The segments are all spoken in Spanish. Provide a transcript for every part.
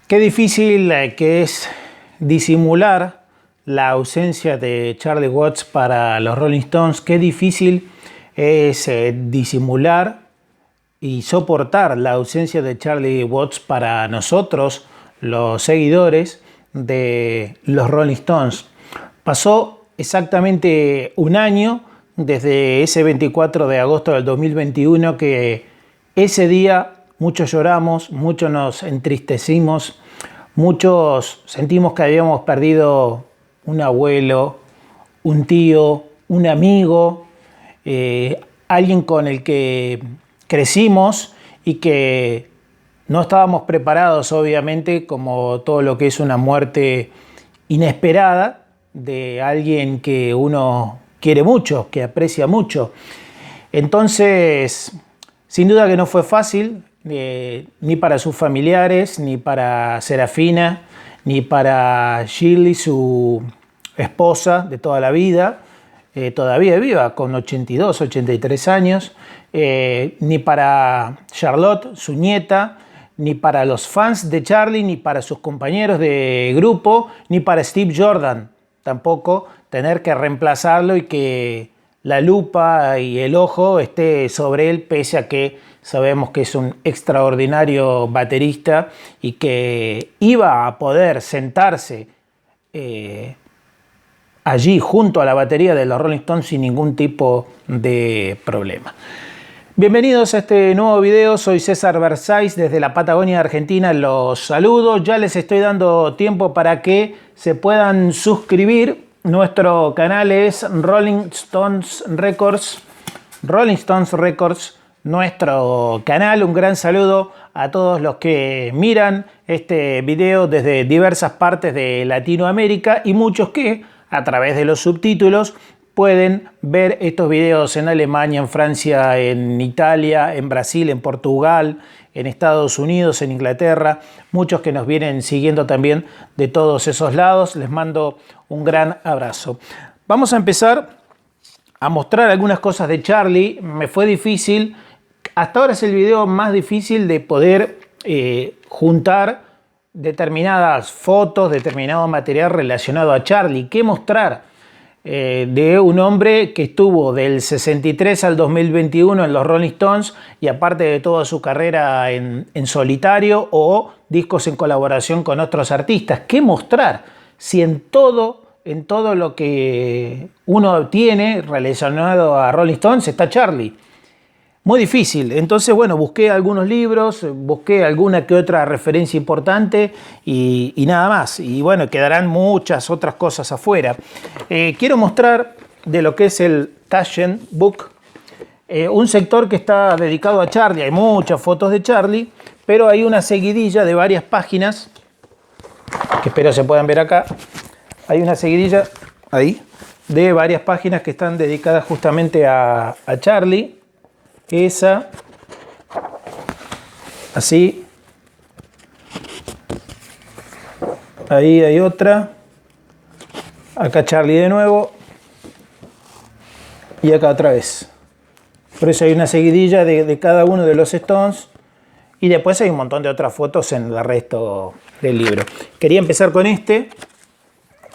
Qué difícil que es disimular la ausencia de Charlie Watts para los Rolling Stones. Qué difícil es disimular y soportar la ausencia de Charlie Watts para nosotros, los seguidores de los Rolling Stones. Pasó exactamente un año desde ese 24 de agosto del 2021 que ese día muchos lloramos, muchos nos entristecimos, muchos sentimos que habíamos perdido un abuelo, un tío, un amigo, alguien con el que crecimos y que no estábamos preparados, obviamente, como todo lo que es una muerte inesperada de alguien que uno quiere mucho, que aprecia mucho. Entonces, sin duda que no fue fácil, ni para sus familiares, ni para Serafina, ni para Shirley, su esposa de toda la vida, todavía viva, con 82, 83 años, ni para Charlotte, su nieta, ni para los fans de Charlie, ni para sus compañeros de grupo, ni para Steve Jordan, tampoco tener que reemplazarlo y que la lupa y el ojo esté sobre él, pese a que sabemos que es un extraordinario baterista y que iba a poder sentarse allí junto a la batería de los Rolling Stones sin ningún tipo de problema. Bienvenidos a este nuevo video, soy César Versáis desde la Patagonia Argentina, los saludo. Ya les estoy dando tiempo para que se puedan suscribir. Nuestro canal es Rolling Stones Records, nuestro canal. Un gran saludo a todos los que miran este video desde diversas partes de Latinoamérica y muchos que a través de los subtítulos pueden ver estos videos en Alemania, en Francia, en Italia, en Brasil, en Portugal, en Estados Unidos, en Inglaterra. Muchos que nos vienen siguiendo también de todos esos lados. Les mando un gran abrazo. Vamos a empezar a mostrar algunas cosas de Charlie. Me fue difícil. Hasta ahora es el video más difícil de poder juntar determinadas fotos, determinado material relacionado a Charlie. ¿Qué mostrar? De un hombre que estuvo del 63 al 2021 en los Rolling Stones y aparte de toda su carrera en solitario o discos en colaboración con otros artistas. ¿Qué mostrar? Si en todo lo que uno tiene relacionado a Rolling Stones está Charlie. Muy difícil. Entonces, bueno, busqué algunos libros, busqué alguna que otra referencia importante y nada más. Y bueno, quedarán muchas otras cosas afuera. Quiero mostrar de lo que es el Taschen Book, un sector que está dedicado a Charlie. Hay muchas fotos de Charlie, pero hay una seguidilla de varias páginas, que espero se puedan ver acá. Hay una seguidilla ahí de varias páginas que están dedicadas justamente a Charlie. Esa, así, ahí hay otra, acá Charlie de nuevo y acá otra vez. Por eso hay una seguidilla de cada uno de los Stones y después hay un montón de otras fotos en el resto del libro. Quería empezar con este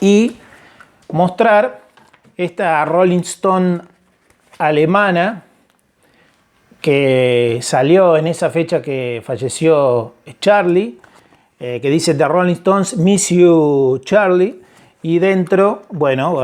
y mostrar esta Rolling Stone alemana que salió en esa fecha que falleció Charlie, que dice The Rolling Stones Miss You Charlie, y dentro, bueno,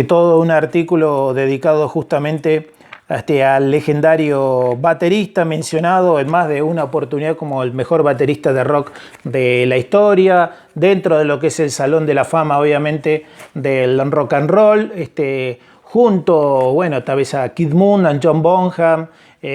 todo un artículo dedicado justamente al legendario baterista mencionado en más de una oportunidad como el mejor baterista de rock de la historia, dentro de lo que es el Salón de la Fama, obviamente, del rock and roll, junto, bueno, tal vez a Keith Moon, a John Bonham,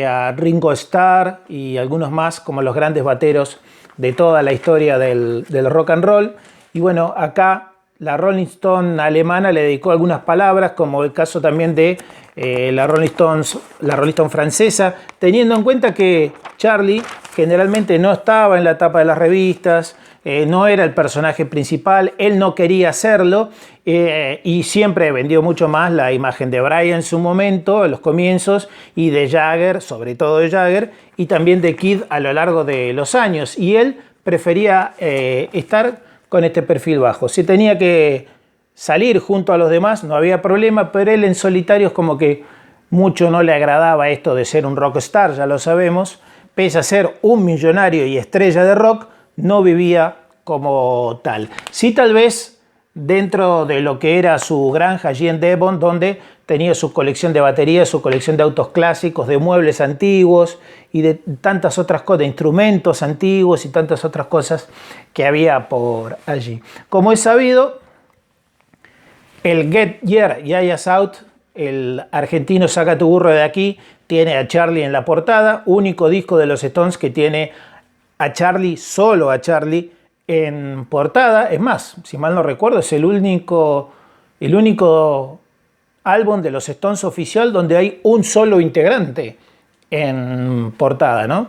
a Ringo Starr y algunos más como los grandes bateros de toda la historia del rock and roll. Y bueno, acá la Rolling Stone alemana le dedicó algunas palabras, como el caso también de la Rolling Stone francesa, teniendo en cuenta que Charlie generalmente no estaba en la tapa de las revistas, no era el personaje principal, él no quería hacerlo y siempre vendió mucho más la imagen de Brian en su momento, en los comienzos, y de Jagger, sobre todo de Jagger, y también de Kid a lo largo de los años. Y él prefería estar con este perfil bajo. Si tenía que salir junto a los demás, no había problema, pero él en solitario es como que mucho no le agradaba esto de ser un rockstar, ya lo sabemos. Pese a ser un millonario y estrella de rock, no vivía como tal. Sí, tal vez dentro de lo que era su granja allí en Devon, donde tenía su colección de baterías, su colección de autos clásicos, de muebles antiguos y de tantas otras cosas, de instrumentos antiguos y tantas otras cosas que había por allí. Como es sabido, el Get Your Yayas Out, el argentino Saca tu burro de aquí, tiene a Charlie en la portada, único disco de los Stones que tiene a Charlie, solo a Charlie, en portada. Es más, si mal no recuerdo, es el único álbum de los Stones oficial donde hay un solo integrante en portada, ¿no?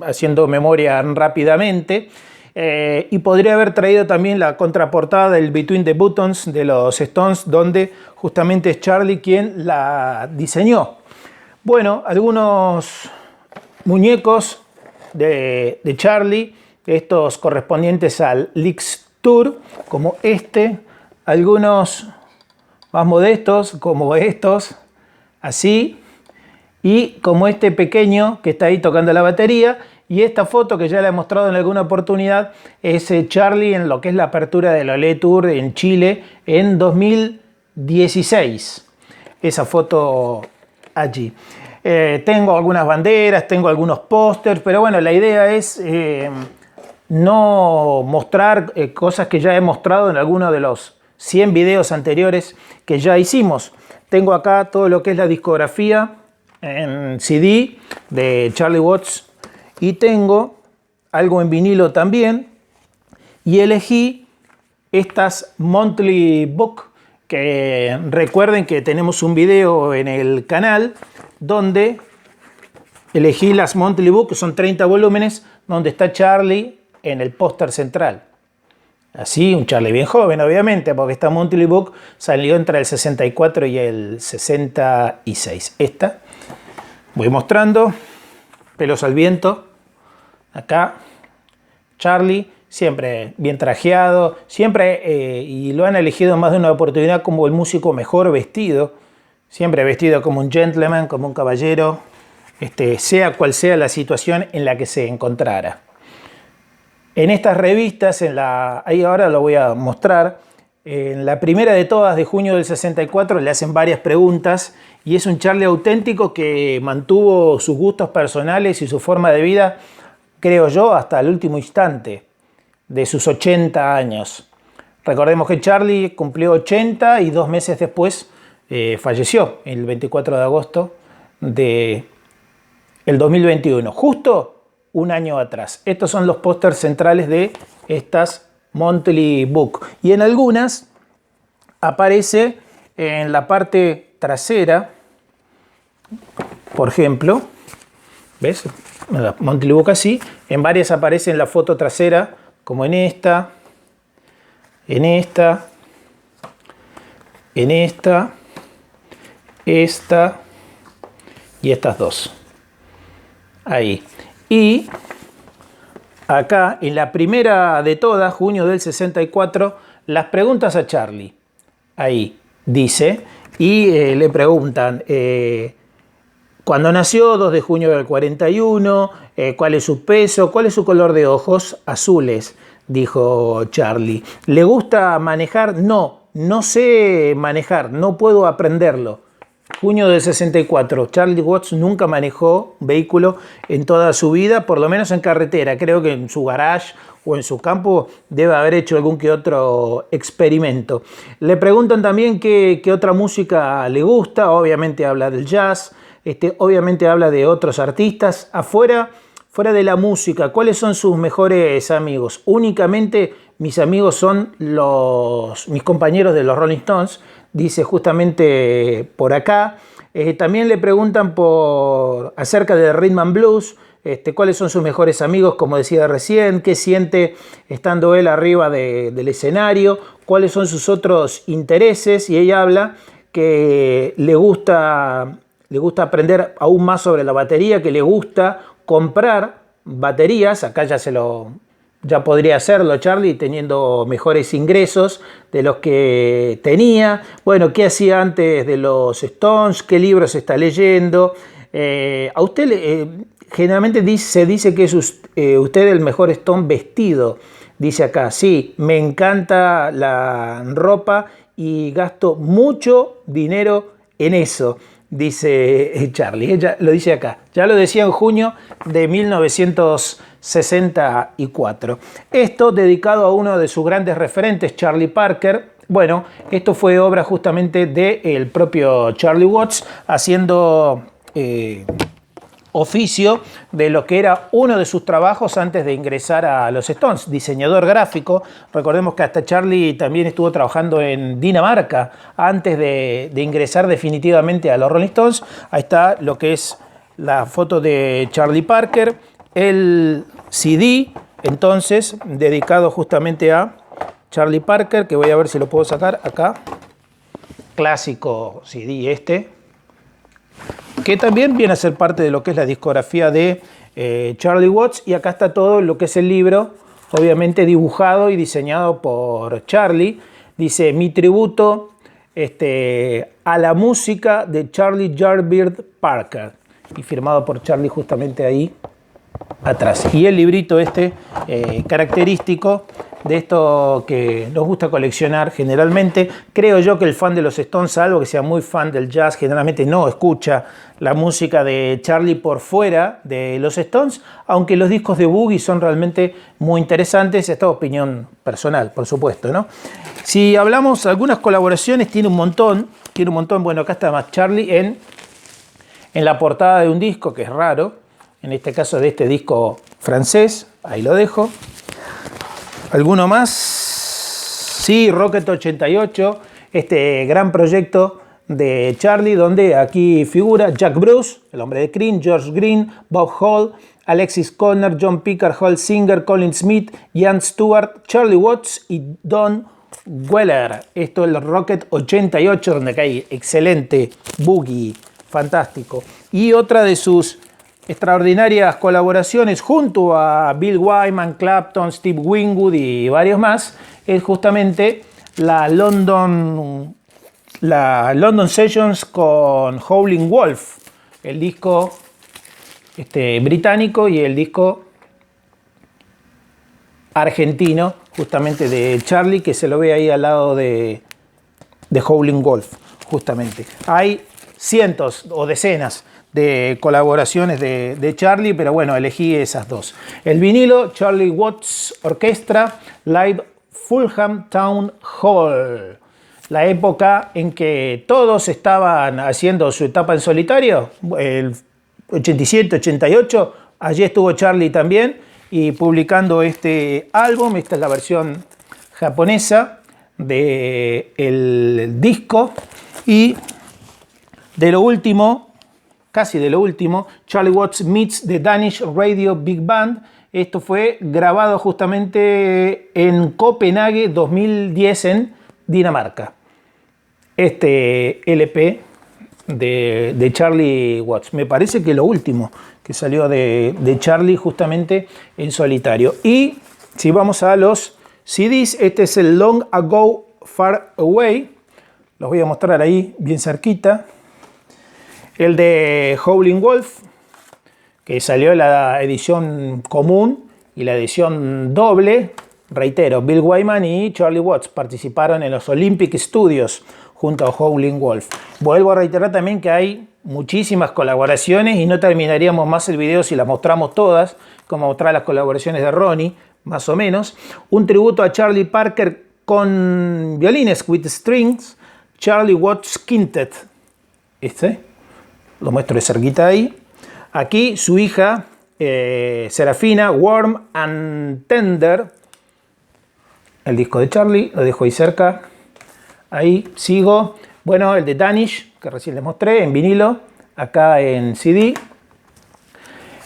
Haciendo memoria rápidamente. Y podría haber traído también la contraportada del Between the Buttons de los Stones, donde justamente es Charlie quien la diseñó. Bueno, algunos muñecos de Charlie, estos correspondientes al Licks Tour, como este, algunos más modestos, como estos, así, y como este pequeño que está ahí tocando la batería. Y esta foto que ya la he mostrado en alguna oportunidad es Charlie en lo que es la apertura del Olé Tour en Chile en 2016. Esa foto allí. Tengo algunas banderas, tengo algunos pósters, pero bueno, la idea es no mostrar cosas que ya he mostrado en alguno de los 100 videos anteriores que ya hicimos. Tengo acá todo lo que es la discografía en CD de Charlie Watts y tengo algo en vinilo también, y elegí estas Monthly Book, que recuerden que tenemos un video en el canal donde elegí las Monthly Book, que son 30 volúmenes, donde está Charlie en el póster central. Así, un Charlie bien joven, obviamente, porque esta Monthly Book salió entre el 64 y el 66. Esta, voy mostrando, pelos al viento, acá, Charlie, siempre bien trajeado, siempre, y lo han elegido en más de una oportunidad como el músico mejor vestido, siempre vestido como un gentleman, como un caballero, sea cual sea la situación en la que se encontrara. En estas revistas, ahí ahora lo voy a mostrar, en la primera de todas de junio del 64 le hacen varias preguntas y es un Charlie auténtico que mantuvo sus gustos personales y su forma de vida, creo yo, hasta el último instante de sus 80 años. Recordemos que Charlie cumplió 80 y 2 meses después falleció, el 24 de agosto del 2021, justo un año atrás. Estos son los pósters centrales de estas Monthly Book. Y en algunas aparece en la parte trasera, por ejemplo, ¿ves? La Monthly Book así. En varias aparece en la foto trasera, como en esta, en esta, en esta, esta y estas dos. Ahí. Y acá, en la primera de todas, junio del 64, las preguntas a Charlie. Ahí dice, y le preguntan, cuando nació, 2 de junio del 41, cuál es su peso, cuál es su color de ojos, azules, dijo Charlie. ¿Le gusta manejar? No, no sé manejar, no puedo aprenderlo. Junio del 64, Charlie Watts nunca manejó vehículo en toda su vida, por lo menos en carretera. Creo que en su garage o en su campo debe haber hecho algún que otro experimento. Le preguntan también qué otra música le gusta, obviamente habla del jazz, obviamente habla de otros artistas. Fuera de la música, ¿cuáles son sus mejores amigos? Únicamente mis amigos son mis compañeros de los Rolling Stones, dice justamente por acá. También le preguntan acerca de Rhythm and Blues, cuáles son sus mejores amigos, como decía recién, qué siente estando él arriba del escenario, cuáles son sus otros intereses, y ella habla que le gusta aprender aún más sobre la batería, que le gusta comprar baterías. Acá ya podría hacerlo Charlie, teniendo mejores ingresos de los que tenía. Bueno, qué hacía antes de los Stones, qué libros está leyendo. A usted generalmente se dice que es usted el mejor Stone vestido. Dice acá, sí, me encanta la ropa y gasto mucho dinero en eso, dice Charlie. Ella lo dice acá. Ya lo decía en junio de 1964. Esto dedicado a uno de sus grandes referentes, Charlie Parker. Bueno, esto fue obra justamente del propio Charlie Watts, haciendo oficio de lo que era uno de sus trabajos antes de ingresar a los Stones, diseñador gráfico. Recordemos que hasta Charlie también estuvo trabajando en Dinamarca antes de ingresar definitivamente a los Rolling Stones. Ahí está lo que es la foto de Charlie Parker, el CD entonces dedicado justamente a Charlie Parker, que voy a ver si lo puedo sacar acá, clásico CD que también viene a ser parte de lo que es la discografía de Charlie Watts. Y acá está todo lo que es el libro, obviamente dibujado y diseñado por Charlie. Dice, mi tributo a la música de Charlie Yardbird Parker. Y firmado por Charlie justamente ahí atrás. Y el librito característico de esto que nos gusta coleccionar generalmente. Creo yo que el fan de los Stones, salvo que sea muy fan del jazz, generalmente no escucha la música de Charlie por fuera de los Stones, aunque los discos de Boogie son realmente muy interesantes. Esta es opinión personal, por supuesto, ¿no? Si hablamos de algunas colaboraciones, tiene un montón. Bueno, acá está más Charlie en la portada de un disco, que es raro, en este caso de este disco francés, ahí lo dejo. ¿Alguno más? Sí, Rocket 88, este gran proyecto de Charlie, donde aquí figura Jack Bruce, el hombre de Cream, George Green, Bob Hall, Alexis Corner, John Pickard, Hall Singer, Colin Smith, Ian Stewart, Charlie Watts y Don Weller. Esto es el Rocket 88, donde acá hay excelente boogie, fantástico. Y otra de sus extraordinarias colaboraciones junto a Bill Wyman, Clapton, Steve Winwood y varios más, es justamente la London Sessions con Howlin' Wolf, el disco británico y el disco argentino justamente de Charlie, que se lo ve ahí al lado de Howlin' Wolf justamente. Hay cientos o decenas de colaboraciones de Charlie, pero bueno, elegí esas dos. El vinilo, Charlie Watts Orchestra Live Fulham Town Hall. La época en que todos estaban haciendo su etapa en solitario, el 87, 88, allí estuvo Charlie también y publicando este álbum. Esta es la versión japonesa del disco. Y de lo último, casi de lo último, Charlie Watts Meets the Danish Radio Big Band. Esto fue grabado justamente en Copenhague 2010 en Dinamarca. Este LP de Charlie Watts. Me parece que lo último que salió de Charlie justamente en solitario. Y si vamos a los CDs, este es el Long Ago Far Away. Los voy a mostrar ahí bien cerquita. El de Howlin' Wolf, que salió la edición común y la edición doble. Reitero, Bill Wyman y Charlie Watts participaron en los Olympic Studios junto a Howlin' Wolf. Vuelvo a reiterar también que hay muchísimas colaboraciones y no terminaríamos más el video si las mostramos todas, como mostrar las colaboraciones de Ronnie, más o menos. Un tributo a Charlie Parker con violines with strings, Charlie Watts Quintet. Lo muestro de cerquita ahí. Aquí su hija, Serafina, Warm and Tender. El disco de Charlie, lo dejo ahí cerca. Ahí sigo. Bueno, el de Danish, que recién les mostré, en vinilo. Acá en CD.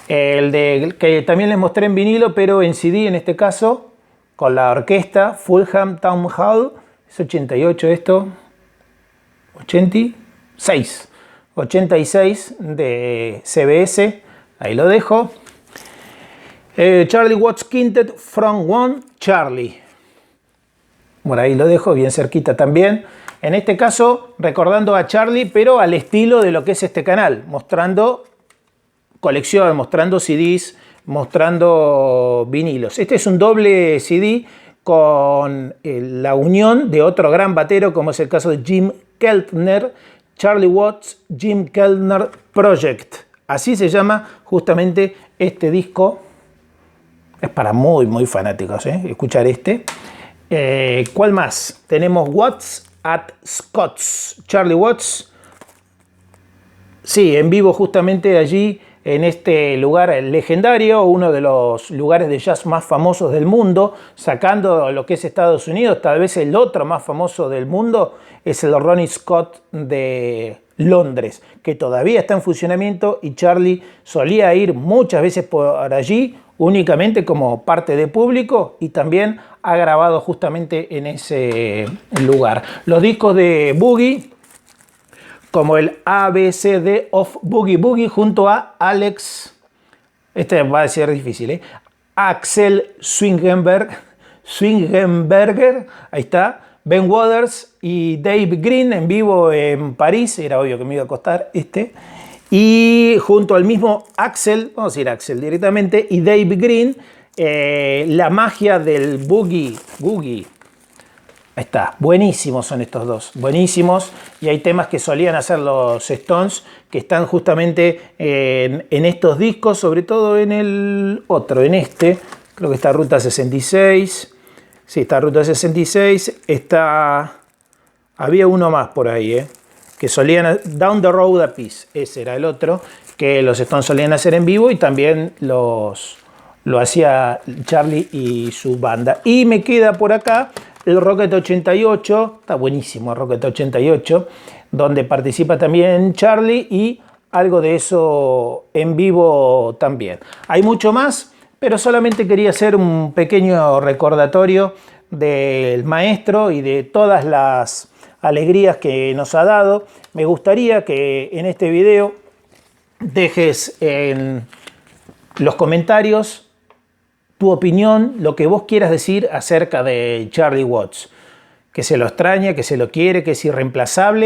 Que también les mostré en vinilo, pero en CD en este caso, con la orquesta Fulham Town Hall. Es 88 esto. 86. 86 de CBS. Ahí lo dejo. Charlie Watts Quintet From One Charlie. Por ahí lo dejo, bien cerquita también. En este caso, recordando a Charlie, pero al estilo de lo que es este canal. Mostrando colección, mostrando CDs, mostrando vinilos. Este es un doble CD con la unión de otro gran batero, como es el caso de Jim Keltner. Charlie Watts Jim Keltner Project. Así se llama justamente este disco. Es para muy fanáticos, escuchar este. ¿Cuál más? Tenemos Watts at Scott's. Charlie Watts. Sí, en vivo justamente allí en este lugar legendario, uno de los lugares de jazz más famosos del mundo, sacando lo que es Estados Unidos. Tal vez el otro más famoso del mundo es el Ronnie Scott de Londres, que todavía está en funcionamiento, y Charlie solía ir muchas veces por allí únicamente como parte de público, y también ha grabado justamente en ese lugar. Los discos de Boogie, como el ABCD of Boogie Boogie, junto a Alex, este va a ser difícil, Axel Swingenberger, ahí está, Ben Waters y Dave Green en vivo en París. Era obvio que me iba a costar este. Y junto al mismo Axel, vamos a decir Axel directamente, y Dave Green, la magia del boogie. Ahí está, buenísimos son estos dos, buenísimos. Y hay temas que solían hacer los Stones que están justamente en estos discos, sobre todo en el otro, en este, creo que está Ruta 66. Sí, está Ruta 66, había uno más por ahí, que solían, Down the Road a Piece, ese era el otro, que los Stones solían hacer en vivo, y también lo hacía Charlie y su banda. Y me queda por acá el Rocket 88, está buenísimo el Rocket 88, donde participa también Charlie, y algo de eso en vivo también. Hay mucho más, pero solamente quería hacer un pequeño recordatorio del maestro y de todas las alegrías que nos ha dado. Me gustaría que en este video dejes en los comentarios tu opinión, lo que vos quieras decir acerca de Charlie Watts. Que se lo extraña, que se lo quiere, que es irreemplazable.